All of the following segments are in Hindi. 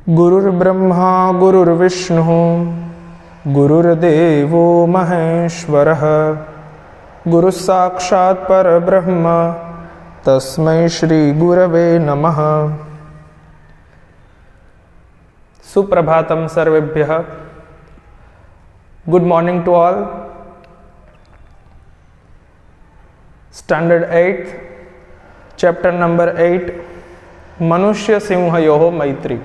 गुरुर्ब्रह्मा गुरुर्विष्णुः गुरुर्देवो महेश्वरः गुरुः साक्षात् परब्रह्म तस्मै श्री गुरवे नमः। सुप्रभातम सर्वेभ्यः। Good morning to all. Standard 8 chapter number 8 मनुष्य सिंहयोः मैत्री।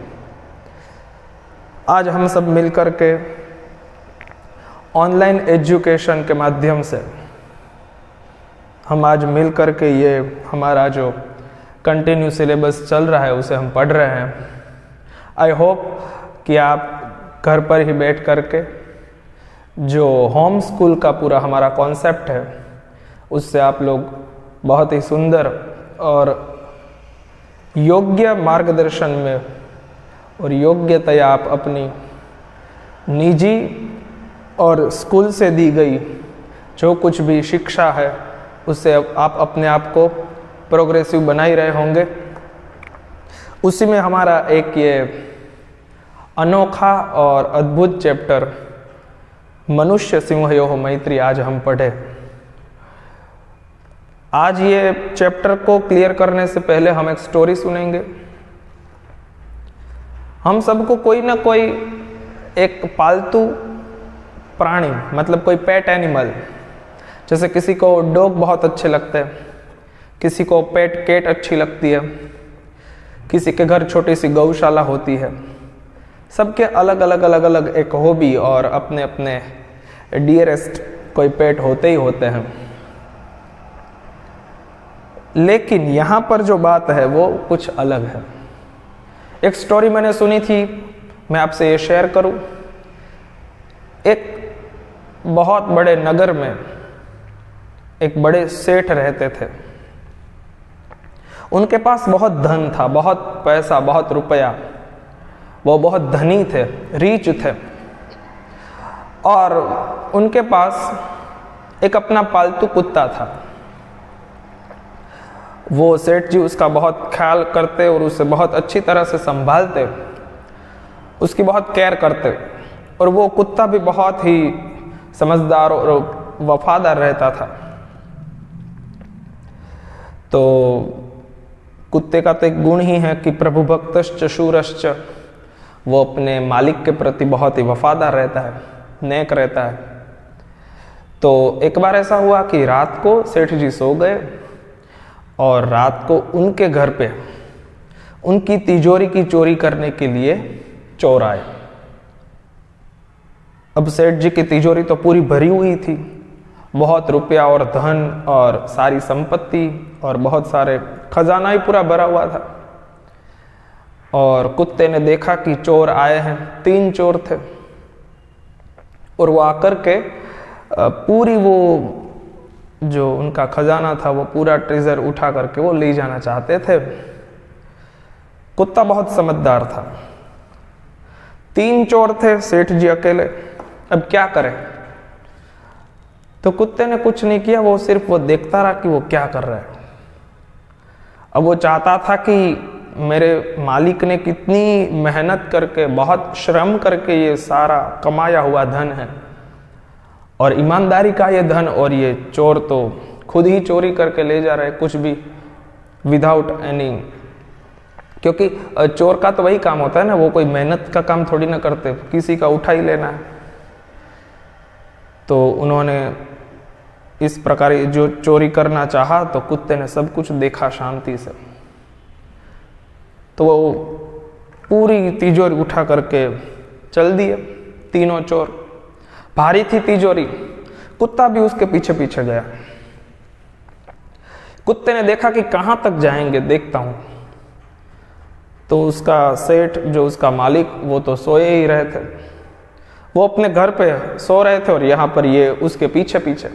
आज हम सब मिलकर के ऑनलाइन एजुकेशन के माध्यम से हम आज मिलकर के ये हमारा जो कंटिन्यू सिलेबस चल रहा है उसे हम पढ़ रहे हैं। आई होप कि आप घर पर ही बैठ कर के जो होम स्कूल का पूरा हमारा कॉन्सेप्ट है उससे आप लोग बहुत ही सुंदर और योग्य मार्गदर्शन में और योग्यतया आप अपनी निजी और स्कूल से दी गई जो कुछ भी शिक्षा है उससे आप अपने आप को प्रोग्रेसिव बना ही रहे होंगे। उसी में हमारा एक ये अनोखा और अद्भुत चैप्टर मनुष्य सिंहयोः मैत्री आज हम पढ़े। आज ये चैप्टर को क्लियर करने से पहले हम एक स्टोरी सुनेंगे। हम सबको कोई ना कोई एक पालतू प्राणी मतलब कोई पेट एनिमल, जैसे किसी को डॉग बहुत अच्छे लगते हैं, किसी को पेट कैट अच्छी लगती है, किसी के घर छोटी सी गौशाला होती है। सबके अलग अलग एक हॉबी और अपने अपने डियरेस्ट कोई पेट होते ही होते हैं। लेकिन यहाँ पर जो बात है वो कुछ अलग है। एक स्टोरी मैंने सुनी थी, मैं आपसे ये शेयर करूं। एक बहुत बड़े नगर में एक बड़े सेठ रहते थे। उनके पास बहुत धन था, बहुत पैसा, बहुत रुपया। वो बहुत धनी थे, रीच थे। और उनके पास एक अपना पालतू कुत्ता था। वो सेठ जी उसका बहुत ख्याल करते और उसे बहुत अच्छी तरह से संभालते, उसकी बहुत केयर करते। और वो कुत्ता भी बहुत ही समझदार और वफादार रहता था। तो कुत्ते का तो एक गुण ही है कि प्रभु भक्तश्च शूरश्च, वो अपने मालिक के प्रति बहुत ही वफादार रहता है, नेक रहता है। तो एक बार ऐसा हुआ कि रात को सेठ जी सो गए और रात को उनके घर पे उनकी तिजोरी की चोरी करने के लिए चोर आए। अब सेठ जी की तिजोरी तो पूरी भरी हुई थी, बहुत रुपया और धन और सारी संपत्ति और बहुत सारे खजाना ही पूरा भरा हुआ था। और कुत्ते ने देखा कि चोर आए हैं, 3 चोर थे। और वो आकर के पूरी वो जो उनका खजाना था वो पूरा ट्रेजर उठा करके वो ले जाना चाहते थे। कुत्ता बहुत समझदार था। 3 चोर थे, सेठ जी अकेले। अब क्या करें? तो कुत्ते ने कुछ नहीं किया, वो सिर्फ वो देखता रहा कि वो क्या कर रहा है। अब वो चाहता था कि मेरे मालिक ने कितनी मेहनत करके, बहुत श्रम करके ये सारा कमाया हुआ धन है और ईमानदारी का ये धन, और ये चोर तो खुद ही चोरी करके ले जा रहे कुछ भी विदाउट एनी। क्योंकि चोर का तो वही काम होता है ना, वो कोई मेहनत का काम थोड़ी ना करते, किसी का उठा ही लेना है। तो उन्होंने इस प्रकार जो चोरी करना चाहा तो कुत्ते ने सब कुछ देखा शांति से। तो वो पूरी तिजोरी उठा करके चल दिए। 3 चोर। भारी थी तिजोरी, कुत्ता भी उसके पीछे पीछे गया। कुत्ते ने देखा कि कहां तक जाएंगे, देखता हूं। तो उसका सेठ, जो उसका मालिक, वो तो सोए ही रहे थे। वो अपने घर पे सो रहे थे और यहाँ पर ये उसके पीछे पीछे।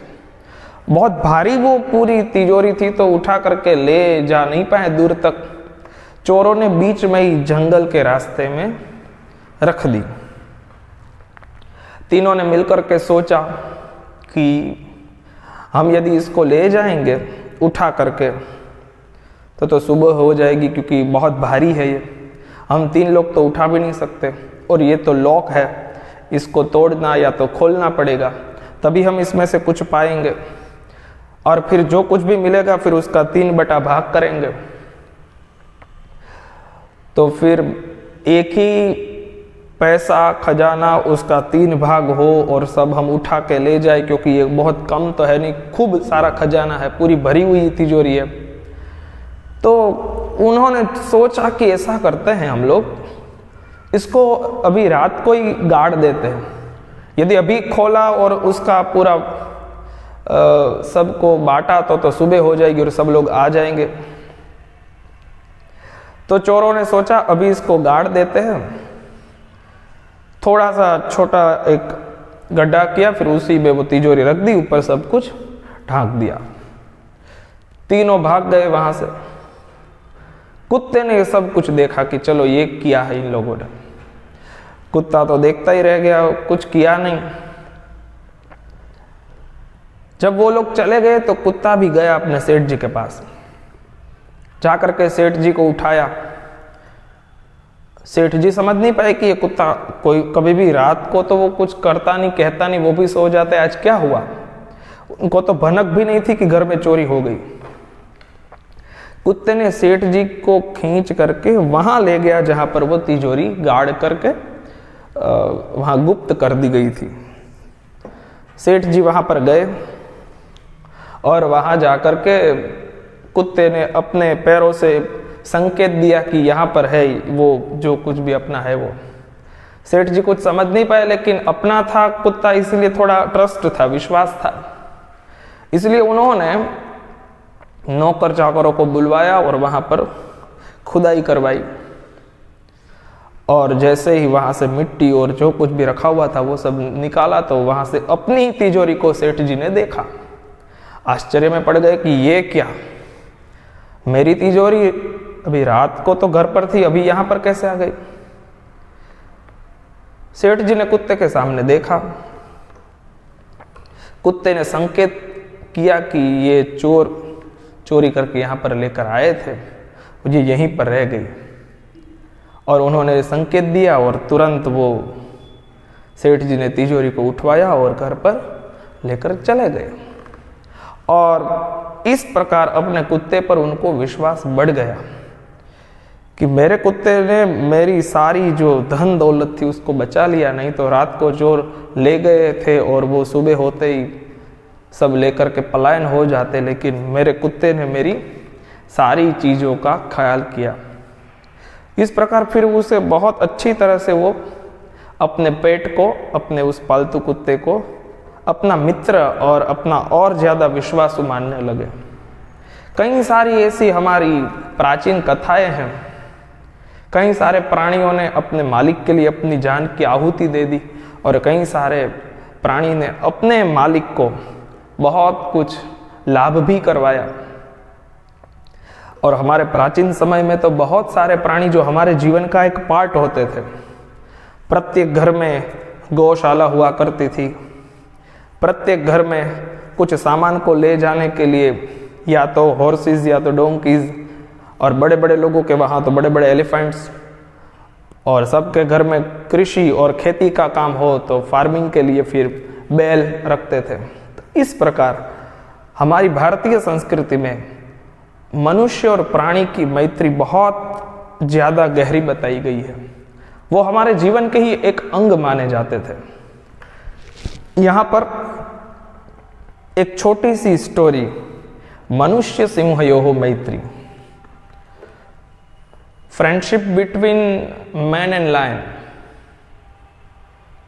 बहुत भारी वो पूरी तिजोरी थी तो उठा करके ले जा नहीं पाए दूर तक। चोरों ने बीच में ही जंगल के रास्ते में रख दी। तीनों ने मिलकर के सोचा कि हम यदि इसको ले जाएंगे उठा करके तो सुबह हो जाएगी, क्योंकि बहुत भारी है ये। हम 3 लोग तो उठा भी नहीं सकते, और ये तो लॉक है, इसको तोड़ना या तो खोलना पड़ेगा, तभी हम इसमें से कुछ पाएंगे, और फिर जो कुछ भी मिलेगा फिर उसका 3 बटा भाग करेंगे। तो फिर एक ही पैसा खजाना उसका 3 भाग हो और सब हम उठा के ले जाए, क्योंकि ये बहुत कम तो है नहीं, खूब सारा खजाना है, पूरी भरी हुई तिजोरी है। तो उन्होंने सोचा कि ऐसा करते हैं हम लोग, इसको अभी रात को ही गाड़ देते हैं, यदि अभी खोला और उसका पूरा सबको बांटा तो सुबह हो जाएगी और सब लोग आ जाएंगे। तो चोरों ने सोचा अभी इसको गाड़ देते हैं, थोड़ा सा छोटा एक गड्ढा किया, फिर उसी में वो तिजोरी रख दी, ऊपर सब कुछ ढांक दिया। तीनों भाग गए वहां से। कुत्ते ने सब कुछ देखा कि चलो ये किया है इन लोगों ने। कुत्ता तो देखता ही रह गया, कुछ किया नहीं। जब वो लोग चले गए तो कुत्ता भी गया अपने सेठ जी के पास, जाकर के सेठ जी को उठाया। सेठ जी समझ नहीं पाए कि ये कुत्ता कोई कभी भी रात को तो वो कुछ करता नहीं, कहता नहीं, वो भी सो जाता है, आज क्या हुआ। उनको तो भनक भी नहीं थी कि घर में चोरी हो गई। कुत्ते ने सेठ जी को खींच करके वहां ले गया जहां पर वो तिजोरी गाड़ करके वहां गुप्त कर दी गई थी। सेठ जी वहां पर गए और वहां जाकर के कुत्ते ने अपने पैरों से संकेत दिया कि यहाँ पर है वो जो कुछ भी अपना है वो। सेठ जी कुछ समझ नहीं पाए, लेकिन अपना था कुत्ता, इसलिए थोड़ा ट्रस्ट था, विश्वास था, इसलिए उन्होंने नौकर चाकरों को बुलवाया और वहां पर खुदाई करवाई। और जैसे ही वहां से मिट्टी और जो कुछ भी रखा हुआ था वो सब निकाला, तो वहां से अपनी तिजोरी को सेठ जी ने देखा। आश्चर्य में पड़ गए कि ये क्या, मेरी तिजोरी अभी रात को तो घर पर थी, अभी यहां पर कैसे आ गई। सेठ जी ने कुत्ते के सामने देखा। कुत्ते ने संकेत किया कि ये चोर चोरी करके यहां पर लेकर आए थे, ये यहीं पर रह गई। और उन्होंने संकेत दिया और तुरंत वो सेठ जी ने तिजोरी को उठवाया और घर पर लेकर चले गए। और इस प्रकार अपने कुत्ते पर उनको विश्वास बढ़ गया कि मेरे कुत्ते ने मेरी सारी जो धन दौलत थी उसको बचा लिया, नहीं तो रात को चोर ले गए थे और वो सुबह होते ही सब लेकर के पलायन हो जाते, लेकिन मेरे कुत्ते ने मेरी सारी चीज़ों का ख्याल किया। इस प्रकार फिर उसे बहुत अच्छी तरह से वो अपने पेट को, अपने उस पालतू कुत्ते को अपना मित्र और अपना और ज़्यादा विश्वासु मानने लगे। कई सारी ऐसी हमारी प्राचीन कथाएं हैं, कई सारे प्राणियों ने अपने मालिक के लिए अपनी जान की आहुति दे दी, और कई सारे प्राणी ने अपने मालिक को बहुत कुछ लाभ भी करवाया। और हमारे प्राचीन समय में तो बहुत सारे प्राणी जो हमारे जीवन का एक पार्ट होते थे। प्रत्येक घर में गौशाला हुआ करती थी, प्रत्येक घर में कुछ सामान को ले जाने के लिए या तो हॉर्सेस या तो डोंकीज, और बड़े बड़े लोगों के वहाँ तो बड़े बड़े एलिफेंट्स, और सबके घर में कृषि और खेती का काम हो तो फार्मिंग के लिए फिर बैल रखते थे। तो इस प्रकार हमारी भारतीय संस्कृति में मनुष्य और प्राणी की मैत्री बहुत ज़्यादा गहरी बताई गई है। वो हमारे जीवन के ही एक अंग माने जाते थे। यहाँ पर एक छोटी सी स्टोरी, मनुष्य सिंहयोः मैत्री, friendship between man and lion.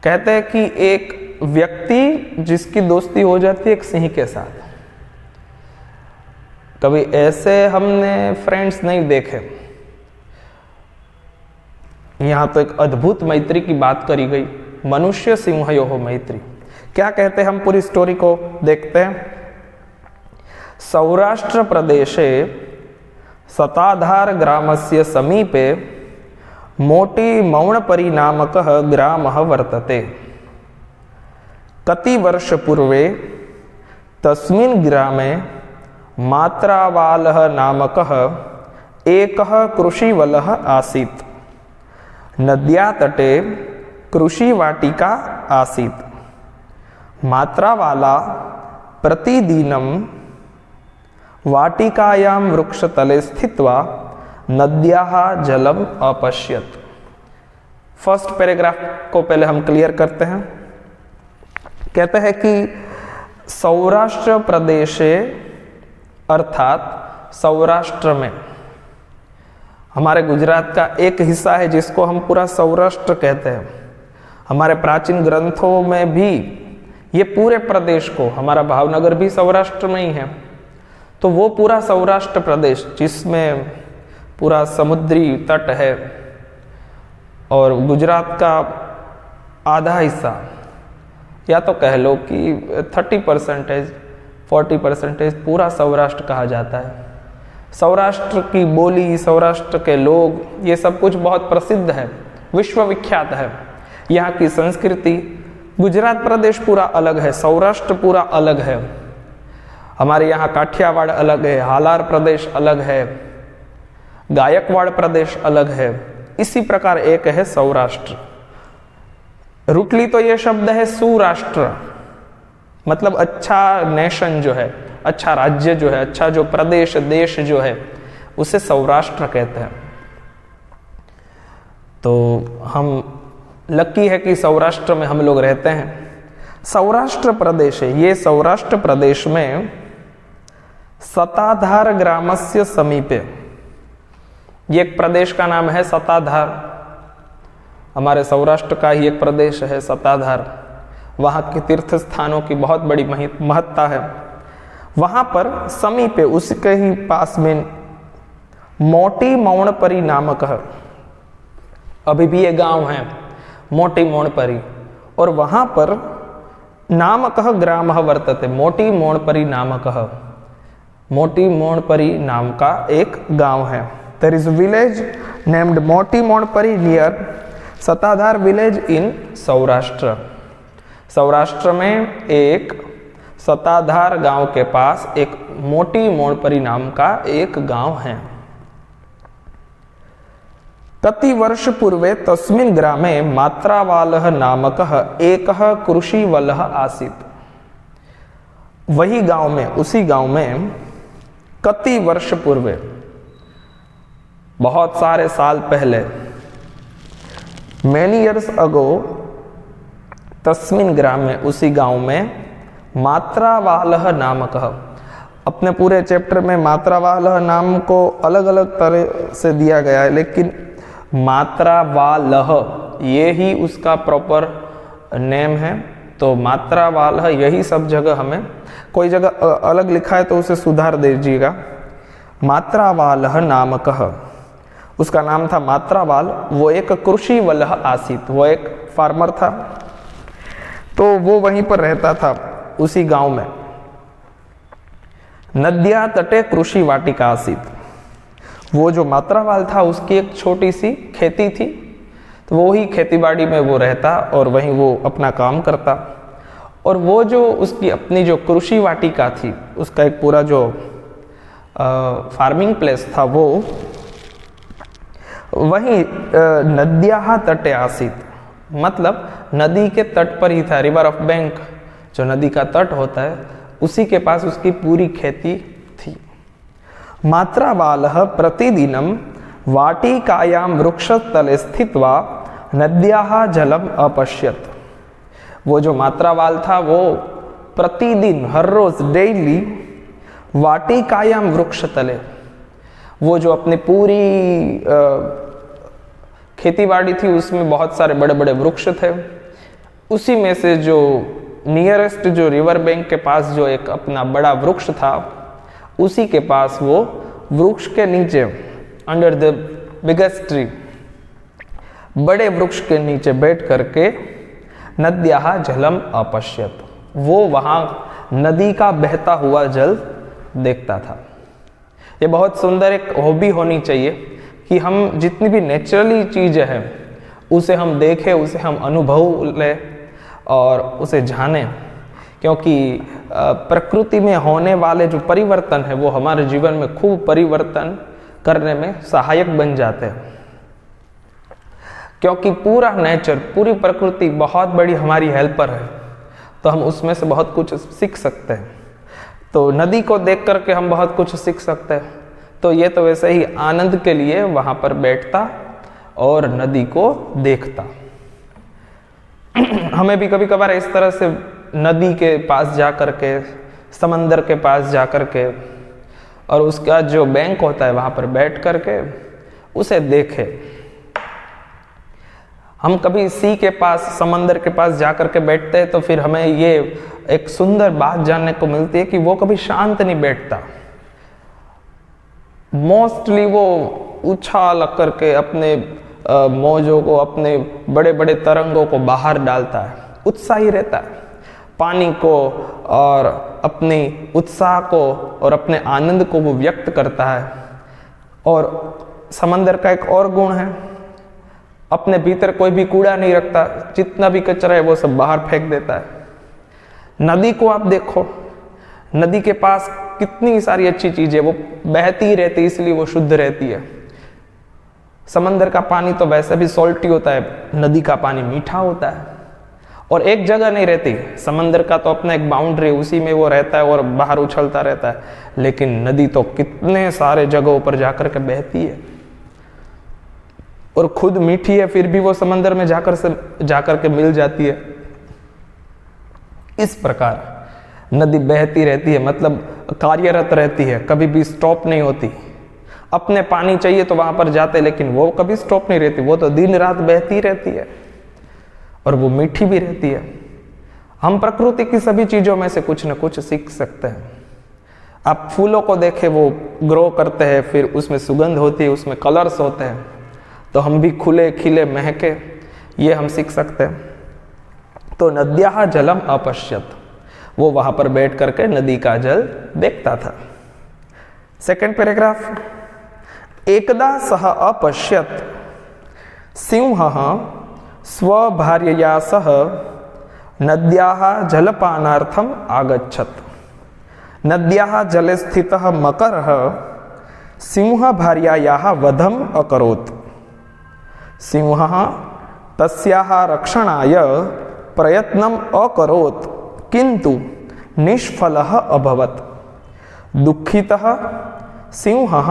कहते हैं कि एक व्यक्ति जिसकी दोस्ती हो जाती है एक सिंह के साथ। कभी ऐसे हमने फ्रेंड्स नहीं देखे। यहां तो एक अद्भुत मैत्री की बात करी गई, मनुष्य सिंहयोः मैत्री। क्या कहते हैं, हम पूरी स्टोरी को देखते हैं। सौराष्ट्र प्रदेशे सताधार ग्रामस्य समीपे मोटी मौणपरी नामकः ग्रामः वर्तते। कति वर्ष पूर्वे तस्मिन् ग्रामे मात्रावालः नामकः एकः कृषिवलः आसीत्। नद्या तटे कृषि वाटिका आसीत्, मात्रा वाला प्रतिदिनं वाटिकायां वृक्षतले स्थित्वा नद्याः जलम अपश्यत्। फर्स्ट पैराग्राफ को पहले हम क्लियर करते हैं। कहते हैं कि सौराष्ट्र प्रदेशे अर्थात सौराष्ट्र में, हमारे गुजरात का एक हिस्सा है जिसको हम पूरा सौराष्ट्र कहते हैं। हमारे प्राचीन ग्रंथों में भी ये पूरे प्रदेश को, हमारा भावनगर भी सौराष्ट्र में ही है, तो वो पूरा सौराष्ट्र प्रदेश जिसमें पूरा समुद्री तट है और गुजरात का आधा हिस्सा, या तो कह लो कि 30%, 40% पूरा सौराष्ट्र कहा जाता है। सौराष्ट्र की बोली, सौराष्ट्र के लोग, ये सब कुछ बहुत प्रसिद्ध है, विश्वविख्यात है। यहाँ की संस्कृति, गुजरात प्रदेश पूरा अलग है, सौराष्ट्र पूरा अलग है। हमारे यहाँ काठियावाड़ अलग है, हालार प्रदेश अलग है, गायकवाड़ प्रदेश अलग है। इसी प्रकार एक है सौराष्ट्र। रुटली तो ये शब्द है सुराष्ट्र, मतलब अच्छा नेशन जो है, अच्छा राज्य जो है, अच्छा जो प्रदेश, देश जो है, उसे सौराष्ट्र कहते हैं। तो हम लकी है कि सौराष्ट्र में हम लोग रहते हैं। सौराष्ट्र प्रदेश है, ये सौराष्ट्र प्रदेश में सताधार ग्रामस्य समीपे, ये एक प्रदेश का नाम है सताधार, हमारे सौराष्ट्र का ही एक प्रदेश है सताधार। वहाँ के तीर्थ स्थानों की बहुत बड़ी महत्ता है। वहाँ पर समीपे, उसके ही पास में मोटी मौणपरी नामक है, अभी भी ये गांव है मोटी मौणपरी, और वहाँ पर नामकः ग्रामः वर्तते, मोटी मौणपरी नामकः, मोटी मौणपरी नाम का एक गांव है। There is village named Moti Monpari near Satadhar village in Saurashtra. Saurashtra में एक सताधार गांव के पास एक मोटी मौणपरी नाम का एक गांव है। कति वर्ष पूर्वे तस्मिन् ग्रामे मात्रावालः नामकः एकः कृषिवलः आसीत्। वही गांव में, उसी गांव में कति वर्ष पूर्वे, बहुत सारे साल पहले, मैनी ईयर्स अगो, तस्मिन् ग्रामे, उसी गांव में मात्रावालः नामकः, अपने पूरे चैप्टर में मात्रावालः नाम को अलग अलग तरह से दिया गया है, लेकिन मात्रावालः ये ही उसका प्रॉपर नेम है। तो मात्रावालः यही सब जगह, हमें कोई जगह अलग लिखा है तो उसे सुधार दीजिएगा। मात्रावालः नामकः, उसका नाम था मात्रावाल, वो एक कृषिवलः आसीत्, वो एक फार्मर था, तो वो वहीं पर रहता था उसी गांव में। नद्या तटे कृषि वाटिका आसीत्, वो जो मात्रावाल था उसकी एक छोटी सी खेती थी, तो वो ही खेतीबाड़ी में वो रहता और वहीं वो अपना काम करता। और वो जो उसकी अपनी जो कृषि वाटिका थी, उसका एक पूरा जो फार्मिंग प्लेस था, वो वहीं नद्याः तटे आसीत्, मतलब नदी के तट पर ही था। रिवर ऑफ बैंक, जो नदी का तट होता है, उसी के पास उसकी पूरी खेती थी। मात्रावालः प्रतिदिनं वाटिकायां वृक्षतले स्थित्वा नद्याः जलम अपश्यत्। वो जो मात्रावाल था वो प्रतिदिन, हर रोज, डेली वाटिकायां वृक्षतले, वो जो अपनी पूरी खेतीबाड़ी थी उसमें बहुत सारे बड़े बड़े वृक्ष थे, उसी में से जो नियरेस्ट जो रिवर बैंक के पास जो एक अपना बड़ा वृक्ष था, उसी के पास वो वृक्ष के नीचे, अंडर द बिगेस्ट ट्री, बड़े वृक्ष के नीचे बैठ करके नद्याः जलम अपश्यत्, वो वहाँ नदी का बहता हुआ जल देखता था। ये बहुत सुंदर एक हॉबी होनी चाहिए कि हम जितनी भी नेचुरली चीज़ें हैं उसे हम देखें, उसे हम अनुभव लें और उसे जानें, क्योंकि प्रकृति में होने वाले जो परिवर्तन है वो हमारे जीवन में खूब परिवर्तन करने में सहायक बन जाते हैं। क्योंकि पूरा नेचर, पूरी प्रकृति बहुत बड़ी हमारी हेल्पर है, तो हम उसमें से बहुत कुछ सीख सकते हैं। तो नदी को देख करके हम बहुत कुछ सीख सकते हैं। तो ये तो वैसे ही आनंद के लिए वहाँ पर बैठता और नदी को देखता। हमें भी कभी कभार इस तरह से नदी के पास जा कर के, समंदर के पास जा कर के और उसका जो बैंक होता है वहाँ पर बैठ कर के उसे देखे। हम कभी सी के पास, समंदर के पास जा कर के बैठते हैं तो फिर हमें ये एक सुंदर बात जानने को मिलती है कि वो कभी शांत नहीं बैठता। मोस्टली वो उछाल करके अपने मौजों को, अपने बड़े बड़े तरंगों को बाहर डालता है, उत्साही रहता है पानी को, और अपनी उत्साह को और अपने आनंद को वो व्यक्त करता है। और समंदर का एक और गुण है, अपने भीतर कोई भी कूड़ा नहीं रखता, जितना भी कचरा है वो सब बाहर फेंक देता है। नदी को आप देखो, नदी के पास कितनी सारी अच्छी चीजें, वो बहती रहती इसलिए वो शुद्ध रहती है। समंदर का पानी तो वैसे भी सॉल्टी होता है, नदी का पानी मीठा होता है। और एक जगह नहीं रहती, समंदर का तो अपना एक बाउंड्री, उसी में वो रहता है और बाहर उछलता रहता है। लेकिन नदी तो कितने सारे जगहों पर जाकर के बहती है और खुद मीठी है, फिर भी वो समंदर में जाकर के मिल जाती है। इस प्रकार नदी बहती रहती है, मतलब कार्यरत रहती है, कभी भी स्टॉप नहीं होती। अपने पानी चाहिए तो वहां पर जाते, लेकिन वो कभी स्टॉप नहीं रहती, वो तो दिन रात बहती रहती है और वो मीठी भी रहती है। हम प्रकृति की सभी चीजों में से कुछ न कुछ सीख सकते हैं। आप फूलों को देखें, वो ग्रो करते हैं, फिर उसमें सुगंध होती है, उसमें कलर्स होते हैं, तो हम भी खुले खिले महके, ये हम सीख सकते हैं। तो नद्याः जलम अपश्यत, वो वहां पर बैठ करके नदी का जल देखता था। सेकंड पैराग्राफ, एकदा सह अपश्यत सिंहः स्वभार्यया सह नद्याः जलपानार्थम आगच्छत। नद्याः जले स्थितः मकरः सिंहभार्यायाः वधम अकरोत्। सिंहः तस्याः रक्षणाय प्रयत्नम् अकरोत्, किन्तु निष्फलः अभवत्। दुःखितः सिंहः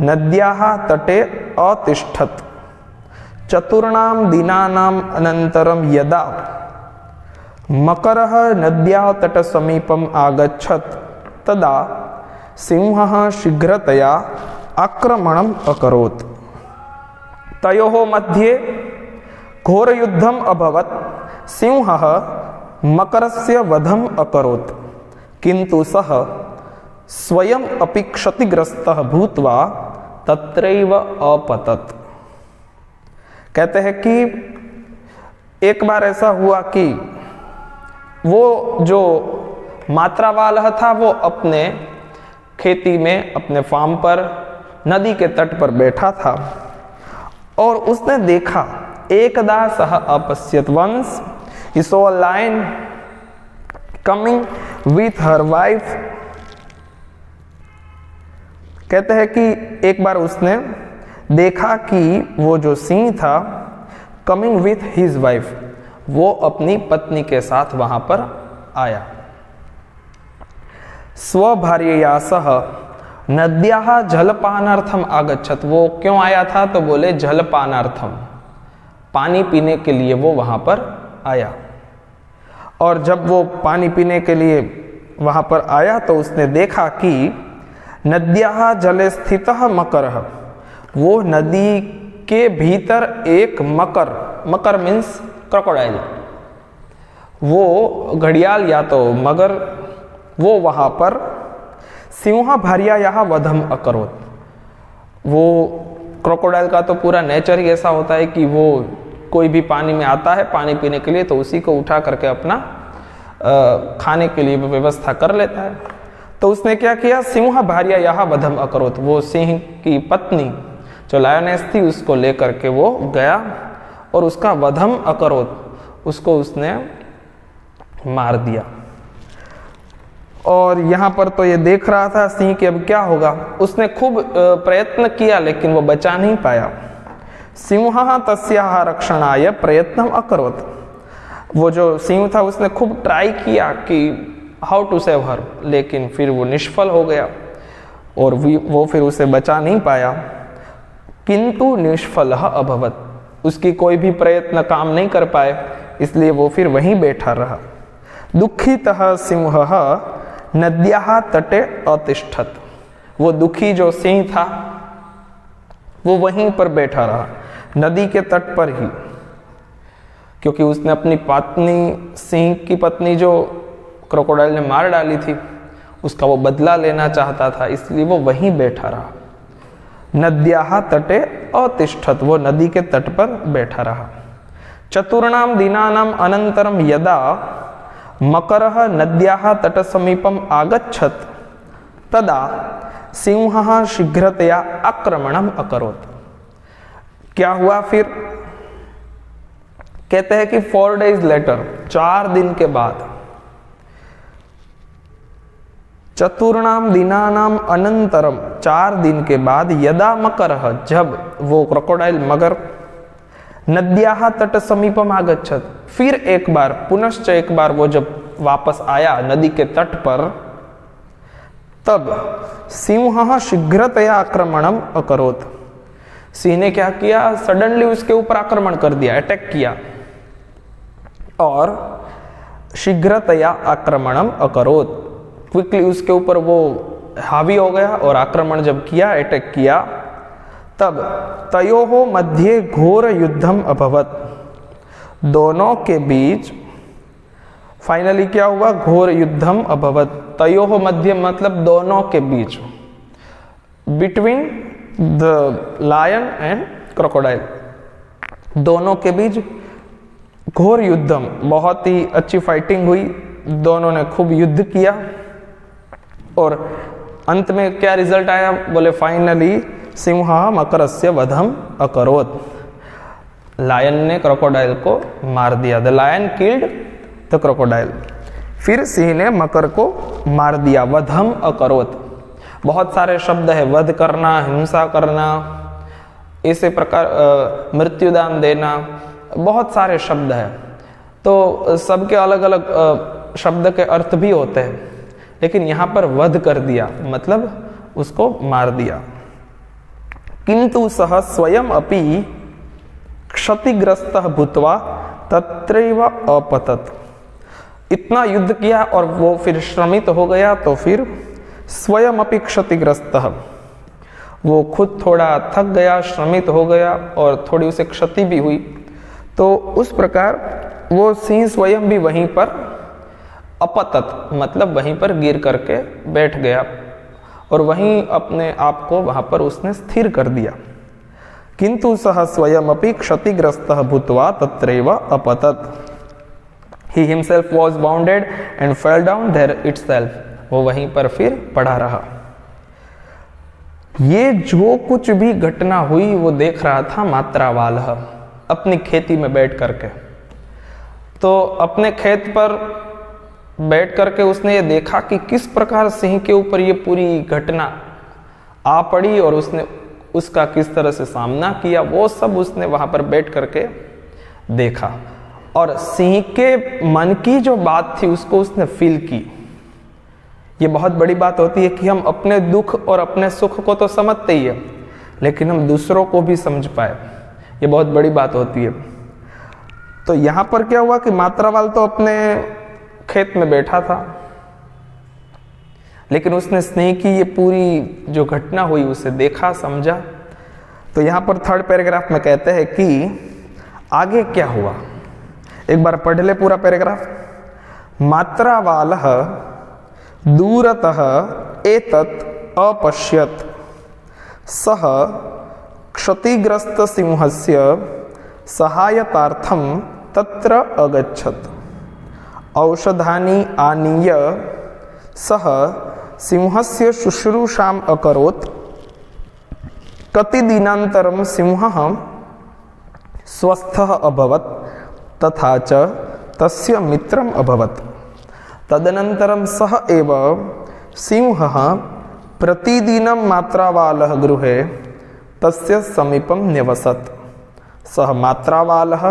नद्याः तटे अतिष्ठत्। चतुर्णां दिनानाम् अनन्तरं यदा मकरः नद्याः तटसमीपम् आगच्छत्, तदा सिंहः शीघ्रतया आक्रमणम् अकरोत्। तयोः मध्ये घोरयुद्धम् अभवत्। सिंहः मकरस्य वधम् अकरोत्, किन्तु सः स्वयं अपि क्षतिग्रस्तः भूत्वा तत्रैव अपतत्। कहते हैं कि एक बार ऐसा हुआ कि वो जो मात्रावालह था वो अपने खेती में, अपने फार्म पर नदी के तट पर बैठा था और उसने देखा, एकदा सह अपश्यत, once he saw a lion coming with her wife। कहते हैं कि एक बार उसने देखा कि वो जो सिंह था, कमिंग विथ हिज वाइफ, वो अपनी पत्नी के साथ वहां पर आया। स्वभार्यया सह नद्याः जलपानार्थम आगच्छत, वो क्यों आया था? तो बोले जलपानार्थम, पानी पीने के लिए वो वहां पर आया। और जब वो पानी पीने के लिए वहां पर आया तो उसने देखा कि नद्याः जले स्थितः मकरः, वो नदी के भीतर एक मकर, मकर मीन्स क्रोकोडाइल, वो घड़ियाल या तो मगर, वो वहां पर सिंहभार्यायाः वधम अकरोत्। वो क्रोकोडाइल का तो पूरा नेचर ही ऐसा होता है कि वो कोई भी पानी में आता है पानी पीने के लिए तो उसी को उठा करके अपना खाने के लिए व्यवस्था कर लेता है। तो उसने क्या किया, सिंहभार्यायाः वधम अकरोत्, वो सिंह की पत्नी जो लायनेस थी उसको लेकर के वो गया और उसका वधम अकरोत्, उसको उसने मार दिया। और यहाँ पर तो ये देख रहा था सिंह कि अब क्या होगा। उसने खूब प्रयत्न किया लेकिन वो बचा नहीं पाया। सिंहः तस्याः रक्षणाय प्रयत्नम अकरोत्। वो जो सिंह था उसने खूब ट्राई किया कि हाउ टू सेव हर, लेकिन फिर वो निष्फल हो गया और वो फिर उसे बचा नहीं पाया। किंतु निष्फलः अभवत्, उसकी कोई भी प्रयत्न काम नहीं कर पाए, इसलिए वो फिर वहीं बैठा रहा। दुःखितः सिंहः नद्याः तटे अतिष्ठत्, वो दुखी जो सिंह था वो वहीं पर बैठा रहा, नदी के तट पर ही, क्योंकि उसने अपनी पत्नी, सिंह की पत्नी जो क्रोकोडाइल ने मार डाली थी, उसका वो बदला लेना चाहता था, इसलिए वो वहीं बैठा रहा। नद्याः तटे अतिष्ठत्, वो नदी के तट पर बैठा रहा। चतुर्णाम दिनानाम अनंतरम यदा मकरः नद्याः तटसमीपम आगच्छत् तदा सिंहः शीघ्रतया आक्रमणम अकरोत्। क्या हुआ फिर? कहते हैं कि 4 days लेटर, 4 दिन के बाद, चतुर्णाम दिनानाम अनंतरम, 4 दिन के बाद, यदा मकरः, जब वो क्रोकोडाइल मगर, नद्याः तट समीपम आगच्छत्, फिर एक बार, पुनश्च एक बार वो जब वापस आया नदी के तट पर, तब सिंहः शीघ्रतया आक्रमणम अकरोत्। सिंह ने क्या किया? सडनली उसके ऊपर आक्रमण कर दिया, अटैक किया, और शीघ्रतया आक्रमणम अकरोत्, क्विकली उसके ऊपर वो हावी हो गया और आक्रमण जब किया, अटैक किया, तब तयोः मध्ये घोर युद्धम अभवत्, दोनों के बीच फाइनली क्या हुआ? घोर युद्धम अभवत्। तयोः मध्य मतलब दोनों के बीच, between the lion and crocodile, दोनों के बीच घोर युद्धम, बहुत ही अच्छी फाइटिंग हुई, दोनों ने खूब युद्ध किया, और अंत में क्या रिजल्ट आया? बोले फाइनली सिंहः मकरस्य वधम अकरोत्, लायन ने क्रोकोडाइल को मार दिया। The lion killed the crocodile, फिर सिंह ने मकर को मार दिया। वधम अकरोत्, बहुत सारे शब्द है, वध करना, हिंसा करना, इसी प्रकार मृत्युदान देना, बहुत सारे शब्द है, तो सबके अलग अलग शब्द के अर्थ भी होते हैं, लेकिन यहाँ पर वध कर दिया मतलब उसको मार दिया। किंतु सः स्वयं अपि क्षतिग्रस्तः भूत्वा तत्रैव अपतत्, इतना युद्ध किया और वो फिर श्रमित हो गया, तो फिर स्वयं अपि क्षतिग्रस्तः, वो खुद थोड़ा थक गया, श्रमित हो गया और थोड़ी उसे क्षति भी हुई, तो उस प्रकार वो सिंह स्वयं भी वहीं पर अपतत मतलब वहीं पर गिर करके बैठ गया और वहीं अपने आप को वहां पर उसने स्थिर कर दिया। किंतु सः स्वयमपि क्षतिग्रस्तः भूत्वा तत्रैव अपतत, he himself was wounded and fell down there itself, वो वहीं पर फिर पड़ा रहा। ये जो कुछ भी घटना हुई वो देख रहा था मात्रावालः, अपनी खेती में बैठ करके। तो अपने खेत पर बैठ करके उसने ये देखा कि किस प्रकार सिंह के ऊपर ये पूरी घटना आ पड़ी और उसने उसका किस तरह से सामना किया, वो सब उसने वहां पर बैठ करके देखा और सिंह के मन की जो बात थी उसको उसने फील की। ये बहुत बड़ी बात होती है कि हम अपने दुख और अपने सुख को तो समझते ही है, लेकिन हम दूसरों को भी समझ पाए, ये बहुत बड़ी बात होती है। तो यहां पर क्या हुआ कि मात्रावाल तो अपने खेत में बैठा था, लेकिन उसने स्नेह की ये पूरी जो घटना हुई उसे देखा, समझा। तो यहां पर 3rd पैराग्राफ में कहते हैं कि आगे क्या हुआ, एक बार पढ़ ले पूरा पैराग्राफ। मात्रावालः दूरतः एतत् अपश्यत्, सः क्षतिग्रस्त सिंहस्य सहायतार्थं तत्र अगच्छत्। औषधानि आनीय सः सिंहस्य शुश्रूषाम् अकरोत्। कतिदिनान्तरं सिंहः स्वस्थः अभवत् तथा च तस्य मित्रम् अभवत्। तदनन्तरं सः एव सिंहः प्रतिदिनं मात्रावालः गृहे तस्य समीपं न्यवसत्। सह मात्रावालः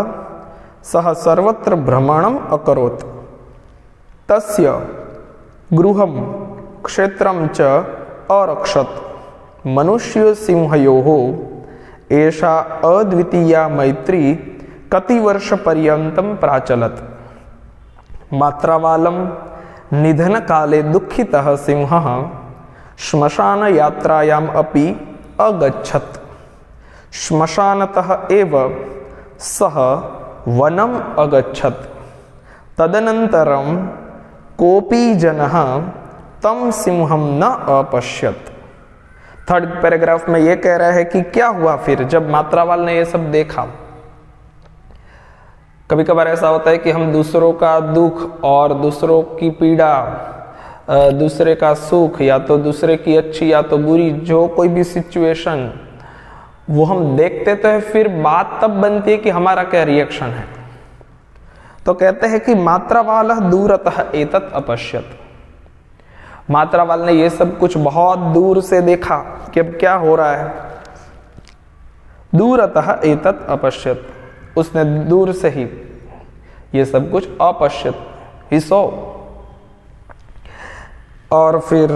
सह सर्वत्र भ्रमणम् अकरोत् तस्य गृहं क्षेत्रं च अरक्षत् मनुष्य सिंहयोः एषा अद्वितीया मैत्री कतिवर्षपर्यन्तं प्राचलत्। मात्रावालं निधनकाले दुःखितः सिंहः श्मशानयात्रायाम् अपि अगच्छत्। श्मशानतः एव सः वनम् अगच्छत्। तदनन्तरं कोऽपि जनः तं सिंहं न अपश्यत्। थर्ड पैराग्राफ में ये कह रहा है कि क्या हुआ फिर जब मात्रावाल ने ये सब देखा। कभी कभार ऐसा होता है कि हम दूसरों का दुख और दूसरों की पीड़ा, दूसरे का सुख, या तो दूसरे की अच्छी या तो बुरी जो कोई भी सिचुएशन वो हम देखते तो है, फिर बात तब बनती है कि हमारा क्या रिएक्शन है। तो कहते हैं कि मात्रावाल दूरतः एतत् अपश्यत्। मात्रावाल ने ये सब कुछ बहुत दूर से देखा कि अब क्या हो रहा है। दूरतः एतत् अपश्यत्, उसने दूर से ही ये सब कुछ अपश्यत् ही सो। और फिर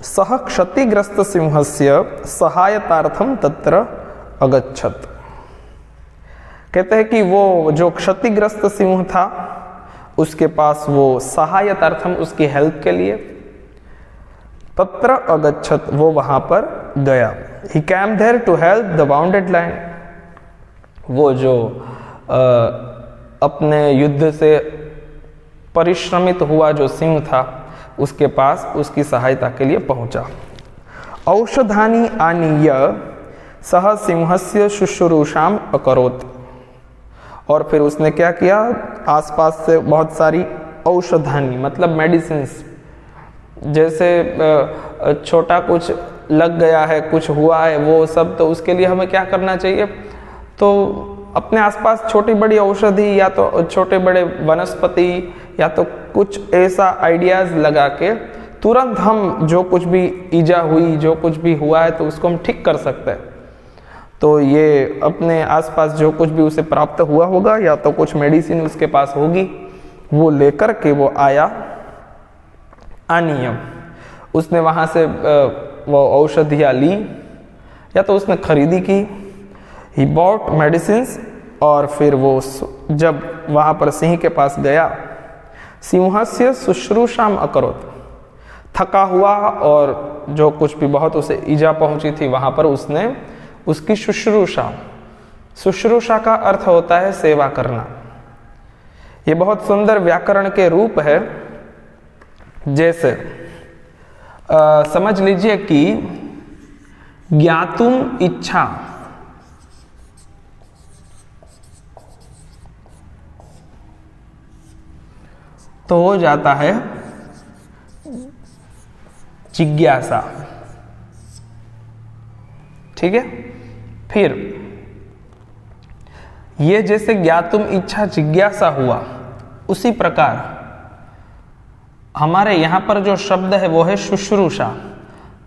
सह क्षतिग्रस्त सिंहस्य सहायतार्थम तत्र अगच्छत्। कहते हैं कि वो जो क्षतिग्रस्त सिंह था उसके पास वो सहायतार्थम, उसकी हेल्प के लिए तत्र अगच्छत्, वो वहां पर गया। He came there to help the wounded lion. वो जो अपने युद्ध से परिश्रमित हुआ जो सिंह था उसके पास उसकी सहायता के लिए पहुंचा। औषधानि आनीय सह सिंहस्य शुश्रूषाम अकरोत्। और फिर उसने क्या किया, आसपास से बहुत सारी औषधानि मतलब मेडिसिन्स, जैसे छोटा कुछ लग गया है, कुछ हुआ है, वो सब, तो उसके लिए हमें क्या करना चाहिए, तो अपने आसपास छोटी बड़ी औषधि या तो छोटे बड़े वनस्पति या तो कुछ ऐसा आइडियाज लगा के तुरंत हम जो कुछ भी ईजा हुई, जो कुछ भी हुआ है, तो उसको हम ठीक कर सकते हैं। तो ये अपने आसपास जो कुछ भी उसे प्राप्त हुआ होगा या तो कुछ मेडिसिन उसके पास होगी, वो लेकर के वो आया। आनियम, उसने वहाँ से वो औषधियाँ ली या तो उसने खरीदी की। He bought medicines. और फिर वो जब वहाँ पर सिंह के पास गया, सिंहस्य शुश्रूषाम अकरोत्, थका हुआ और जो कुछ भी बहुत उसे ईजा पहुंची थी वहाँ पर उसने उसकी शुश्रूषा, शुश्रूषा का अर्थ होता है सेवा करना। ये बहुत सुंदर व्याकरण के रूप है। जैसे समझ लीजिए कि ज्ञातुम इच्छा, तो हो जाता है जिज्ञासा। ठीक है, फिर ये जैसे ज्ञातुम इच्छा जिज्ञासा हुआ, उसी प्रकार हमारे यहां पर जो शब्द है वो है शुश्रूषा।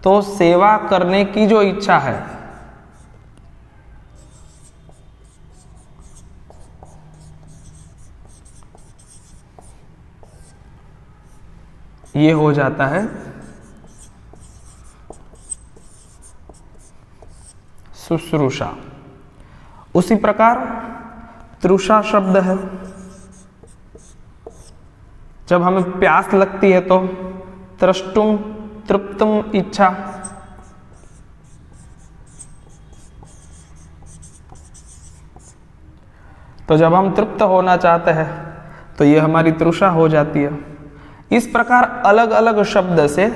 तो सेवा करने की जो इच्छा है, ये हो जाता है शुश्रूषा। उसी प्रकार तृषा शब्द है, जब हमें प्यास लगती है तो त्रष्टुम तृप्तुम इच्छा। तो जब हम तृप्त होना चाहते हैं तो ये हमारी तृषा हो जाती है। इस प्रकार अलग अलग शब्द से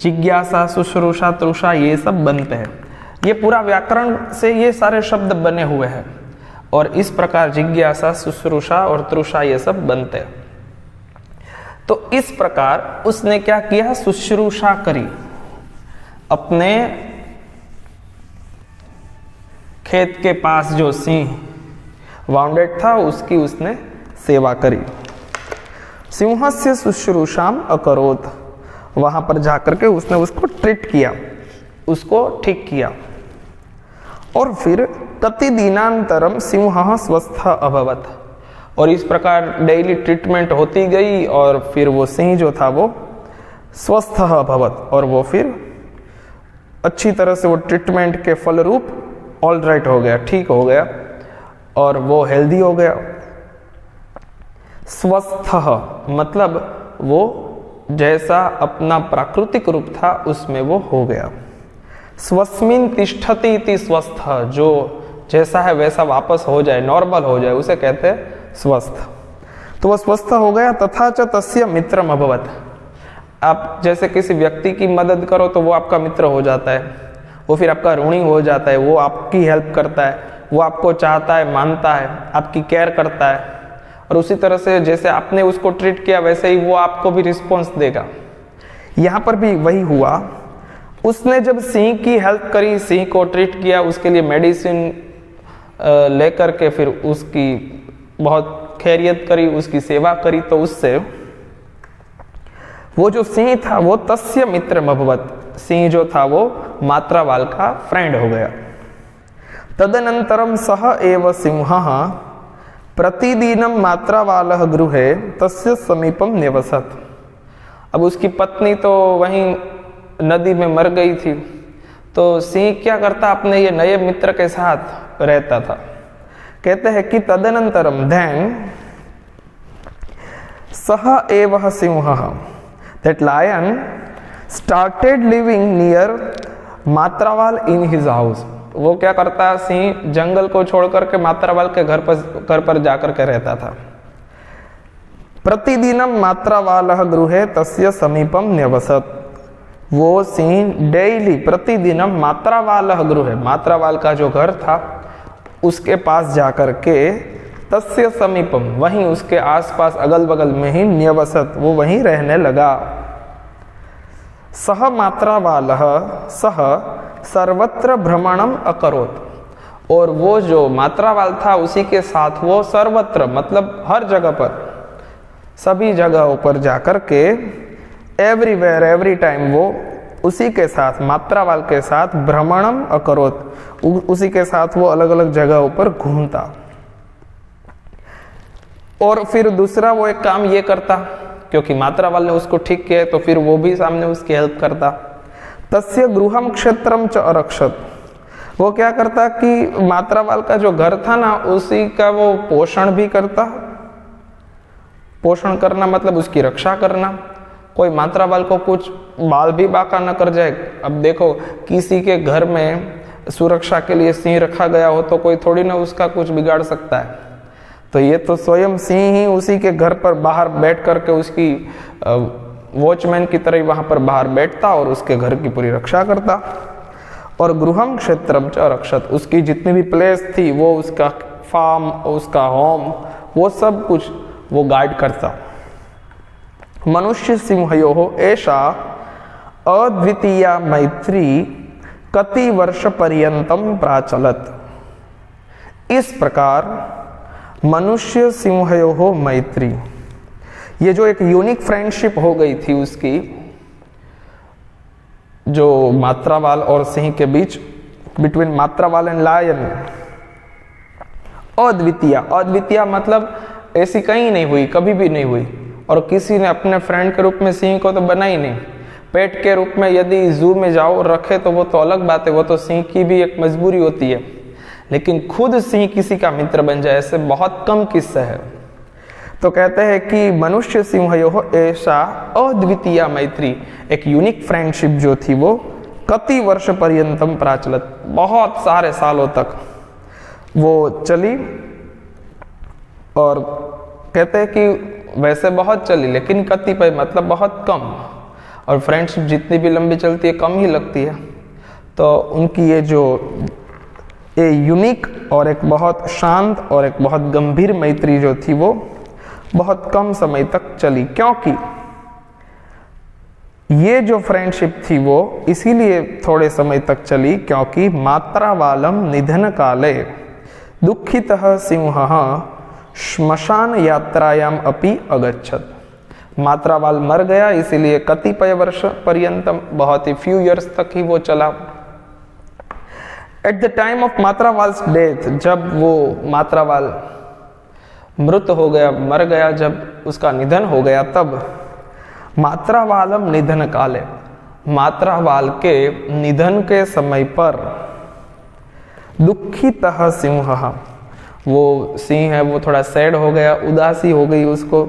जिज्ञासा, शुश्रूषा, तृषा ये सब बनते हैं। ये पूरा व्याकरण से ये सारे शब्द बने हुए हैं और इस प्रकार जिज्ञासा, शुश्रूषा और तृषा ये सब बनते हैं। तो इस प्रकार उसने क्या किया, शुश्रूषा करी, अपने खेत के पास जो सिंह वाउंडेड था उसकी उसने सेवा करी। सिंहस्य शुश्रूषाम अकरोत्, वहां पर जाकर के उसने उसको ट्रीट किया, उसको ठीक किया। और फिर कतिदिनांतरम सिंहः स्वस्थ अभवत, और इस प्रकार डेली ट्रीटमेंट होती गई और फिर वो सिंह जो था वो स्वस्थ अभवत, और वो फिर अच्छी तरह से वो ट्रीटमेंट के फलरूप ऑल राइट हो गया, ठीक हो गया और वो हेल्दी हो गया। स्वस्थ मतलब वो जैसा अपना प्राकृतिक रूप था उसमें वो हो गया। स्वस्मिन तिष्ठति इति स्वस्थ, जो जैसा है वैसा वापस हो जाए, नॉर्मल हो जाए, उसे कहते हैं स्वस्थ। तो वो स्वस्थ हो गया। तथा च तस्य मित्रम अभवत, आप जैसे किसी व्यक्ति की मदद करो तो वो आपका मित्र हो जाता है, वो फिर आपका ऋणी हो जाता है, वो आपकी हेल्प करता है, वो आपको चाहता है, मानता है, आपकी केयर करता है, और उसी तरह से जैसे आपने उसको ट्रीट किया वैसे ही वो आपको भी रिस्पॉन्स देगा। यहाँ पर भी वही हुआ। उसने जब सिंह की हेल्प करी, सिंह को ट्रीट किया, उसके लिए मेडिसिन लेकर के फिर उसकी बहुत खैरियत करी, उसकी सेवा करी, तो उससे वो जो सिंह था वो तस्य मित्र अभवत, सिंह जो था वो मात्रावाल का फ्रेंड हो गया। तदनंतरम सह एव सिंहः प्रतिदिनं मात्रावालः गृहे तस्य समीपम निवसत। अब उसकी पत्नी तो वहीं नदी में मर गई थी, तो सिंह क्या करता, अपने ये नए मित्र के साथ रहता था। कहते हैं कि तदनंतरम देन सह एव सिंहः, that lion started living near मात्रावाल in his house। वो क्या करता है, सिंह जंगल को छोड़ करके मात्रावाल के घर पर जाकर के रहता था। प्रतिदिनम मात्रावालः गृहे तस्य समीपम न्यवसत, वो सिंह डेली प्रतिदिनम मात्रावालः गृहे, मात्रावाल का जो घर था उसके पास जाकर के तस्य समीपम, वहीं उसके आसपास अगल बगल में ही न्यवसत, वो वहीं रहने लगा। सह मात्रावालः सह सर्वत्र भ्रमणम अकरोत, और वो जो मात्रावाल था उसी के साथ वो सर्वत्र मतलब हर जगह पर, सभी जगहों पर जाकर के एवरीवेयर एवरी टाइम वो उसी के साथ, मात्रावाल के साथ भ्रमणम अकरोत, उसी के साथ वो अलग अलग जगहों पर घूमता। और फिर दूसरा वो एक काम ये करता, क्योंकि मात्रावाल ने उसको ठीक किया है तो फिर वो भी सामने उसकी हेल्प करता। तस्य गृहम क्षेत्रम च अरक्षत, वो क्या करता कि मात्रावाल का जो घर था ना उसी का वो पोषण भी करता। पोषण करना मतलब उसकी रक्षा करना, कोई मात्रावाल को कुछ बाल भी बाका न कर जाए। अब देखो किसी के घर में सुरक्षा के लिए सिंह रखा गया हो तो कोई थोड़ी ना उसका कुछ बिगाड़ सकता है, तो ये तो स्वयं सिंह ही उसी के घर पर बाहर बैठ करके उसकी वॉचमैन की तरह वहां पर बाहर बैठता और उसके घर की पूरी रक्षा करता। और गृहम क्षेत्रम च रक्षत, उसकी जितनी भी प्लेस थी वो उसका फार्म, उसका होम, वो सब कुछ वो गाइड करता। मनुष्य सिंहयोः एषा अद्वितीया मैत्री कति वर्ष पर्यंतम प्राचलत। इस प्रकार मनुष्य सिंहयोः मैत्री, ये जो एक यूनिक फ्रेंडशिप हो गई थी उसकी, जो मात्रावाल और सिंह के बीच, बिटवीन मात्रावाल एंड लायन, अद्वितीय। अद्वितीय मतलब ऐसी कहीं नहीं हुई, कभी भी नहीं हुई, और किसी ने अपने फ्रेंड के रूप में सिंह को तो बना ही नहीं। पेट के रूप में यदि जू में जाओ रखे तो वो तो अलग बात है, वो तो सिंह की भी एक मजबूरी होती है, लेकिन खुद सिंह किसी का मित्र बन जाए ऐसे बहुत कम किस्से हैं। तो कहते हैं कि मनुष्य सिंहयोः ऐसा अद्वितीय मैत्री, एक यूनिक फ्रेंडशिप जो थी वो कति वर्ष पर्यंतम प्राचलत, बहुत सारे सालों तक वो चली। और कहते हैं कि वैसे बहुत चली लेकिन कतिपय मतलब बहुत कम, और फ्रेंडशिप जितनी भी लंबी चलती है कम ही लगती है। तो उनकी ये जो ये यूनिक और एक बहुत शांत और एक बहुत गंभीर मैत्री जो थी वो बहुत कम समय तक चली, क्योंकि ये जो फ्रेंडशिप थी वो इसीलिए थोड़े समय तक चली क्योंकि मात्रावालम निधन काले दुखितः सिंहः श्मशान यात्रायाम अपि अगच्छत। मात्रावाल मर गया, इसीलिए कतिपय वर्ष पर्यंतम, बहुत ही फ्यू इयर्स तक ही वो चला। एट द टाइम ऑफ मात्रावाल्स डेथ, जब वो मात्रावाल मृत हो गया, मर गया, जब उसका निधन हो गया, तब मात्रावालम निधन काले, मात्रावाल के निधन के समय पर दुखितः सिंह, वो सिंह है वो थोड़ा सैड हो गया, उदासी हो गई उसको